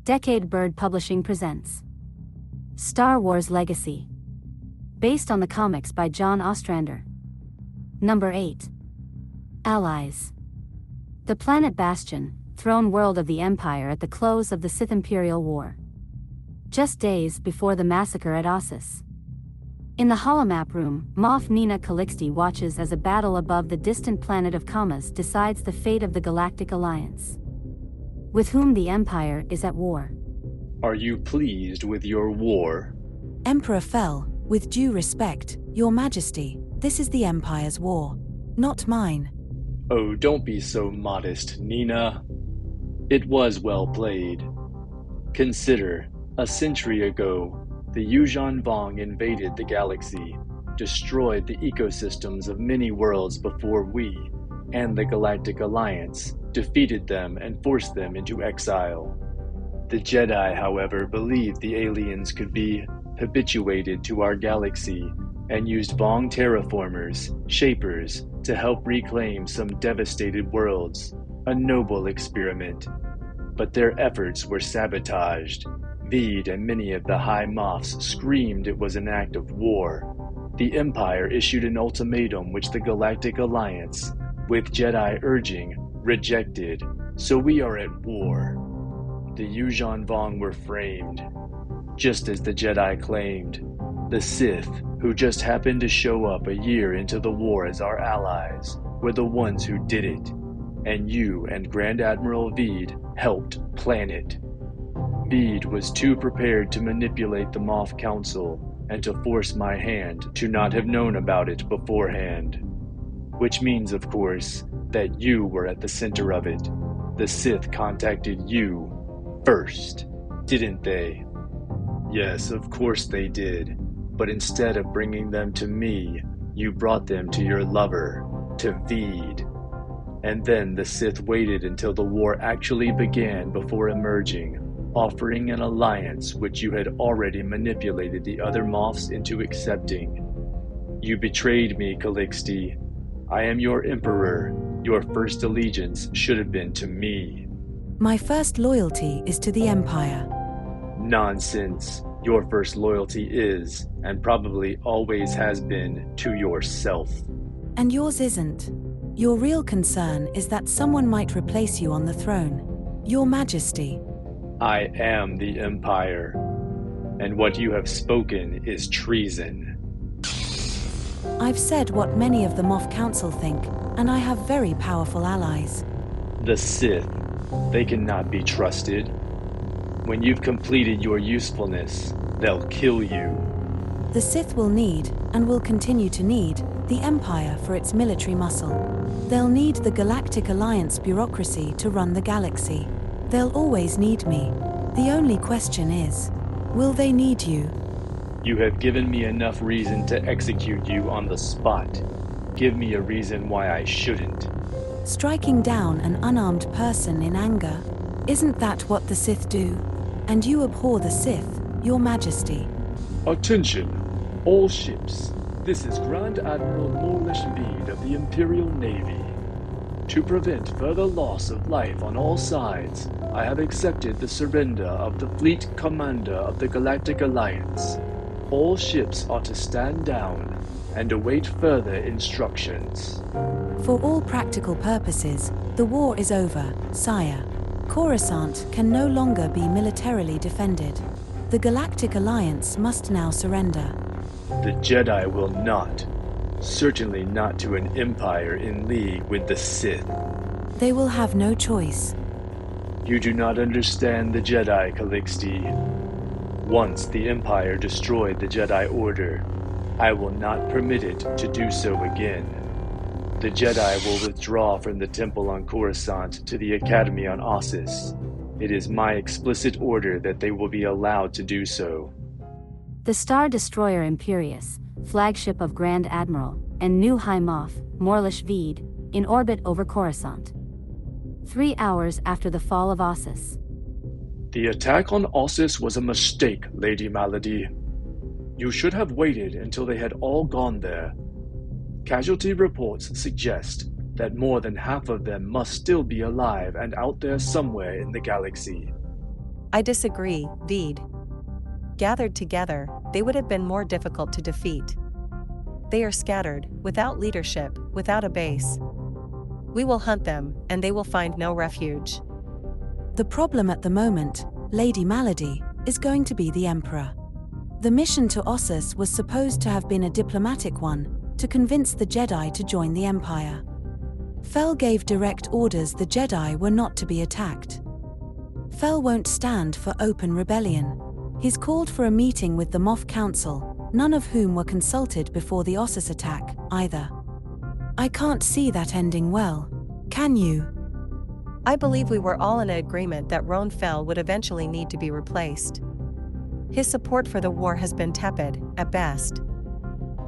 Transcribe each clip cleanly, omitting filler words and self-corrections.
Decade Bird Publishing presents Star Wars Legacy, based on the comics by John Ostrander. Number 8. Allies. The planet Bastion, throne world of the Empire at the close of the Sith Imperial War. Just days before the massacre at Osis. In the holomap room, Moff Nina Calixte watches as a battle above the distant planet of Kamas decides the fate of the Galactic Alliance, with whom the Empire is at war. Are you pleased with your war? Emperor Fel, with due respect, Your Majesty, this is the Empire's war, not mine. Oh, don't be so modest, Nina. It was well played. Consider, a century ago, the Yuuzhan Vong invaded the galaxy, destroyed the ecosystems of many worlds before we, and the Galactic Alliance, defeated them and forced them into exile. The Jedi, however, believed the aliens could be habituated to our galaxy and used Vong terraformers, shapers, to help reclaim some devastated worlds, a noble experiment. But their efforts were sabotaged. Veed and many of the High Moffs screamed it was an act of war. The Empire issued an ultimatum which the Galactic Alliance, with Jedi urging, rejected, so we are at war. The Yuuzhan Vong were framed. Just as the Jedi claimed, the Sith, who just happened to show up a year into the war as our allies, were the ones who did it, and you and Grand Admiral Veed helped plan it. Veed was too prepared to manipulate the Moff Council and to force my hand to not have known about it beforehand. Which means, of course, that you were at the center of it. The Sith contacted you first, didn't they? Yes, of course they did. But instead of bringing them to me, you brought them to your lover, to Veed. And then the Sith waited until the war actually began before emerging, offering an alliance which you had already manipulated the other Moffs into accepting. You betrayed me, Calixte. I am your Emperor. Your first allegiance should have been to me. My first loyalty is to the Empire. Nonsense. Your first loyalty is, and probably always has been, to yourself. And yours isn't. Your real concern is that someone might replace you on the throne. Your Majesty. I am the Empire, and what you have spoken is treason. I've said what many of the Moff Council think, and I have very powerful allies. The Sith, they cannot be trusted. When you've completed your usefulness, they'll kill you. The Sith will need, and will continue to need, the Empire for its military muscle. They'll need the Galactic Alliance bureaucracy to run the galaxy. They'll always need me. The only question is, will they need you? You have given me enough reason to execute you on the spot. Give me a reason why I shouldn't. Striking down an unarmed person in anger, isn't that what the Sith do? And you abhor the Sith, Your Majesty. Attention, all ships. This is Grand Admiral Morlish Veed of the Imperial Navy. To prevent further loss of life on all sides, I have accepted the surrender of the Fleet Commander of the Galactic Alliance. All ships are to stand down and await further instructions. For all practical purposes, the war is over, sire. Coruscant can no longer be militarily defended. The Galactic Alliance must now surrender. The Jedi will not. Certainly not to an empire in league with the Sith. They will have no choice. You do not understand the Jedi, Calixte. Once the Empire destroyed the Jedi Order, I will not permit it to do so again. The Jedi will withdraw from the Temple on Coruscant to the Academy on Osis. It is my explicit order that they will be allowed to do so. The Star Destroyer Imperius, flagship of Grand Admiral, and new High Moff, Morlish Veed, in orbit over Coruscant. 3 hours after the fall of Osis. The attack on Osis was a mistake, Lady Malady. You should have waited until they had all gone there. Casualty reports suggest that more than half of them must still be alive and out there somewhere in the galaxy. I disagree, Veed. Gathered together, they would have been more difficult to defeat. They are scattered, without leadership, without a base. We will hunt them, and they will find no refuge. The problem at the moment, Lady Malady, is going to be the Emperor. The mission to Osis was supposed to have been a diplomatic one, to convince the Jedi to join the Empire. Fel gave direct orders the Jedi were not to be attacked. Fel won't stand for open rebellion. He's called for a meeting with the Moff Council, none of whom were consulted before the Osis attack, either. I can't see that ending well. Can you? I believe we were all in agreement that Roan Fel would eventually need to be replaced. His support for the war has been tepid, at best.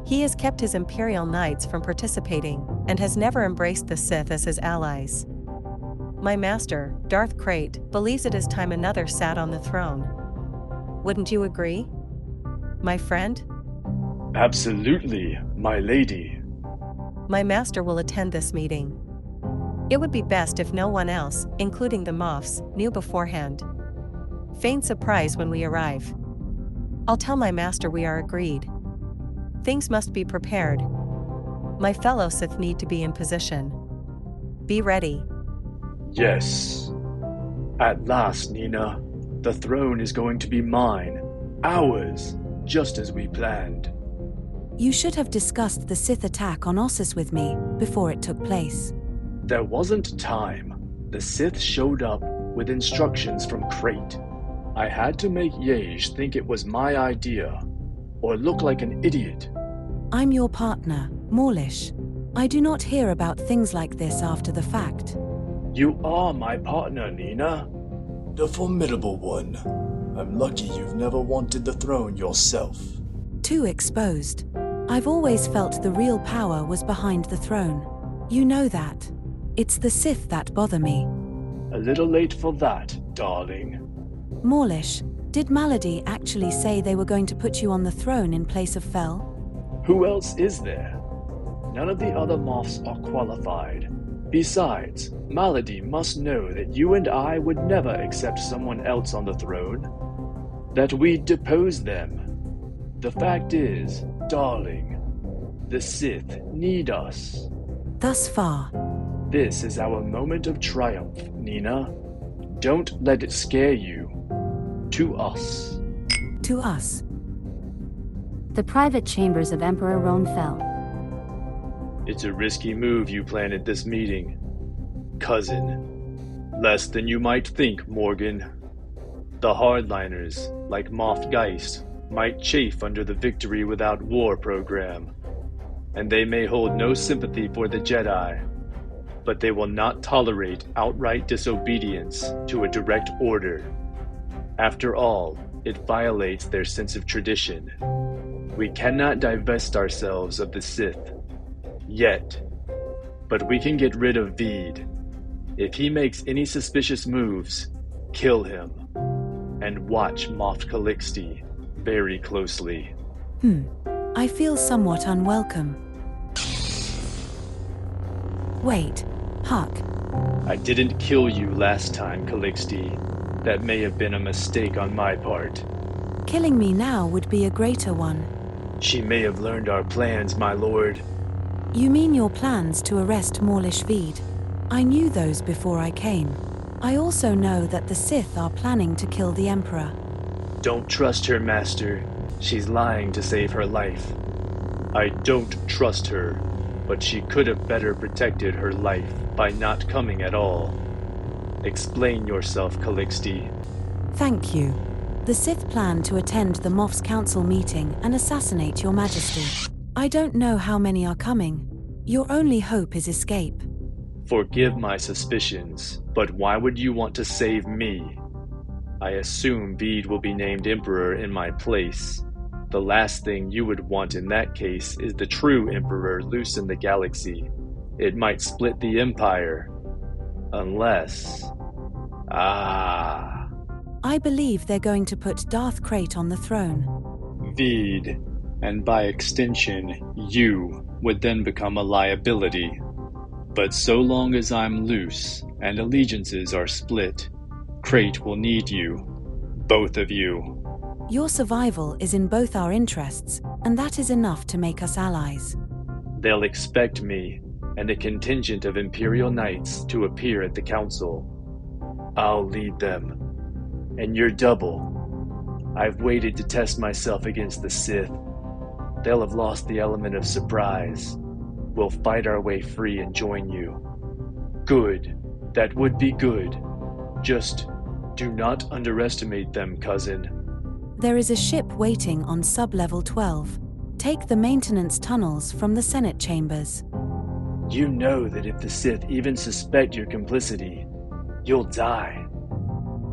He has kept his Imperial Knights from participating, and has never embraced the Sith as his allies. My master, Darth Krayt, believes it is time another sat on the throne. Wouldn't you agree, my friend? Absolutely, my lady. My master will attend this meeting. It would be best if no one else, including the Moffs, knew beforehand. Feign surprise when we arrive. I'll tell my master we are agreed. Things must be prepared. My fellow Sith need to be in position. Be ready. Yes. At last, Nina. The throne is going to be mine. Ours. Just as we planned. You should have discussed the Sith attack on Osis with me before it took place. There wasn't time. The Sith showed up with instructions from Krayt. I had to make Yeej think it was my idea, or look like an idiot. I'm your partner, Morlish. I do not hear about things like this after the fact. You are my partner, Nina. The formidable one. I'm lucky you've never wanted the throne yourself. Too exposed. I've always felt the real power was behind the throne. You know that. It's the Sith that bother me. A little late for that, darling. Morlish, did Malady actually say they were going to put you on the throne in place of Fel? Who else is there? None of the other Moffs are qualified. Besides, Malady must know that you and I would never accept someone else on the throne. That we'd depose them. The fact is, darling, the Sith need us. Thus far. This is our moment of triumph, Nina. Don't let it scare you. To us. To us. The private chambers of Emperor Roan Fel. It's a risky move you planned at this meeting, cousin. Less than you might think, Morgan. The hardliners, like Moff Geist, might chafe under the victory without war program, and they may hold no sympathy for the Jedi, but they will not tolerate outright disobedience to a direct order. After all, it violates their sense of tradition. We cannot divest ourselves of the Sith. Yet. But we can get rid of Veed. If he makes any suspicious moves, kill him. And watch Moff Calixte very closely. I feel somewhat unwelcome. Wait, Huck. I didn't kill you last time, Calixte. That may have been a mistake on my part. Killing me now would be a greater one. She may have learned our plans, my lord. You mean your plans to arrest Morlish Veed? I knew those before I came. I also know that the Sith are planning to kill the Emperor. Don't trust her, Master. She's lying to save her life. I don't trust her, but she could have better protected her life by not coming at all. Explain yourself, Calixte. Thank you. The Sith plan to attend the Moff's Council meeting and assassinate your Majesty. I don't know how many are coming. Your only hope is escape. Forgive my suspicions, but why would you want to save me? I assume Veed will be named Emperor in my place. The last thing you would want in that case is the true Emperor loose in the galaxy. It might split the Empire. Unless... I believe they're going to put Darth Krayt on the throne. Veed, and by extension, you, would then become a liability. But so long as I'm loose, and allegiances are split, Krayt will need you. Both of you. Your survival is in both our interests, and that is enough to make us allies. They'll expect me and a contingent of Imperial Knights to appear at the Council. I'll lead them. And you're double. I've waited to test myself against the Sith. They'll have lost the element of surprise. We'll fight our way free and join you. Good. That would be good. Just do not underestimate them, cousin. There is a ship waiting on sub-level 12. Take the maintenance tunnels from the Senate chambers. You know that if the Sith even suspect your complicity, you'll die.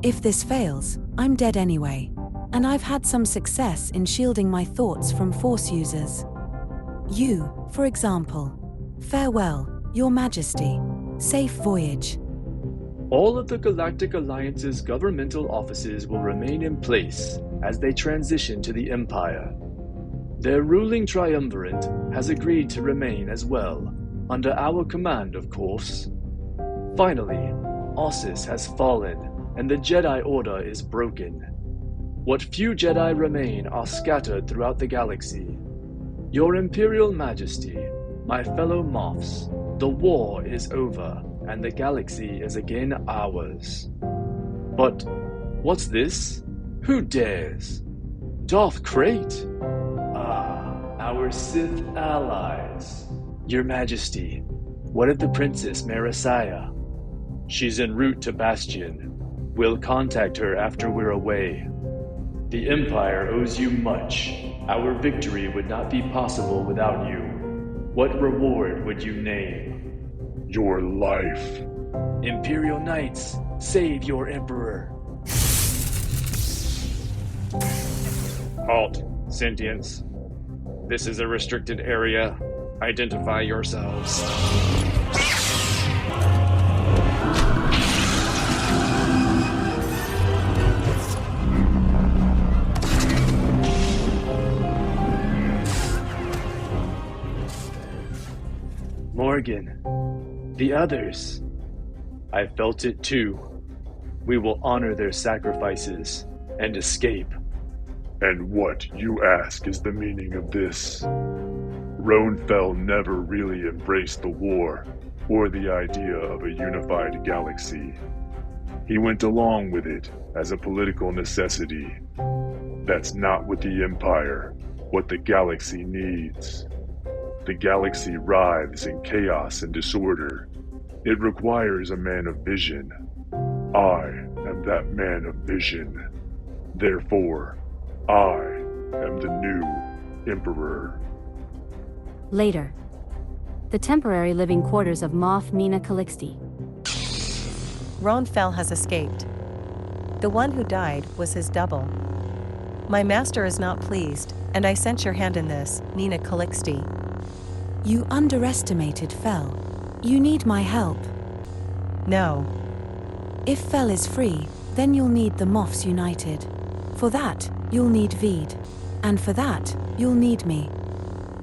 If this fails, I'm dead anyway. And I've had some success in shielding my thoughts from Force users. You, for example. Farewell, Your Majesty. Safe voyage. All of the Galactic Alliance's governmental offices will remain in place as they transition to the Empire. Their ruling triumvirate has agreed to remain as well, under our command, of course. Finally, Osis has fallen, and the Jedi Order is broken. What few Jedi remain are scattered throughout the galaxy. Your Imperial Majesty, my fellow Moffs, the war is over, and the galaxy is again ours. But what's this? Who dares? Darth Krayt? Ah, our Sith allies. Your Majesty, what of the Princess Marasiah? She's en route to Bastion. We'll contact her after we're away. The Empire owes you much. Our victory would not be possible without you. What reward would you name? Your life. Imperial Knights, save your Emperor. Halt, sentients. This is a restricted area. Identify yourselves. Morgan, the others. I felt it too. We will honor their sacrifices and escape. And what, you ask, is the meaning of this? Roanfell never really embraced the war, or the idea of a unified galaxy. He went along with it as a political necessity. That's not what the Empire, what the galaxy needs. The galaxy writhes in chaos and disorder. It requires a man of vision. I am that man of vision. Therefore, I am the new Emperor. Later. The temporary living quarters of Moff Mina Calixte. Roanfell has escaped. The one who died was his double. My master is not pleased, and I sense your hand in this, Mina Calixte. You underestimated Fel. You need my help. No. If Fel is free, then you'll need the Moffs united. For that, you'll need Veed. And for that, you'll need me.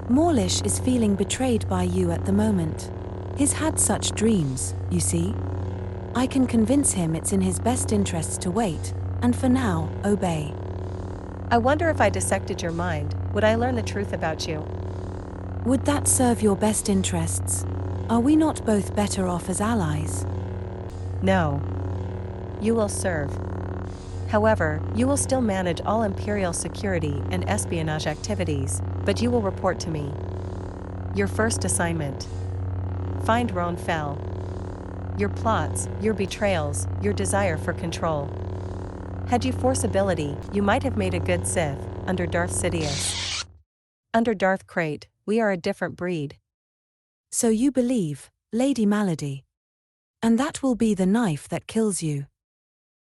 Morlish is feeling betrayed by you at the moment. He's had such dreams, you see. I can convince him it's in his best interests to wait, and for now, obey. I wonder if I dissected your mind, would I learn the truth about you? Would that serve your best interests? Are we not both better off as allies? No. You will serve. However, you will still manage all Imperial security and espionage activities, but you will report to me. Your first assignment. Find Roanfell. Your plots, your betrayals, your desire for control. Had you Force ability, you might have made a good Sith, under Darth Sidious. Under Darth Krayt, we are a different breed. So you believe, Lady Malady. And that will be the knife that kills you.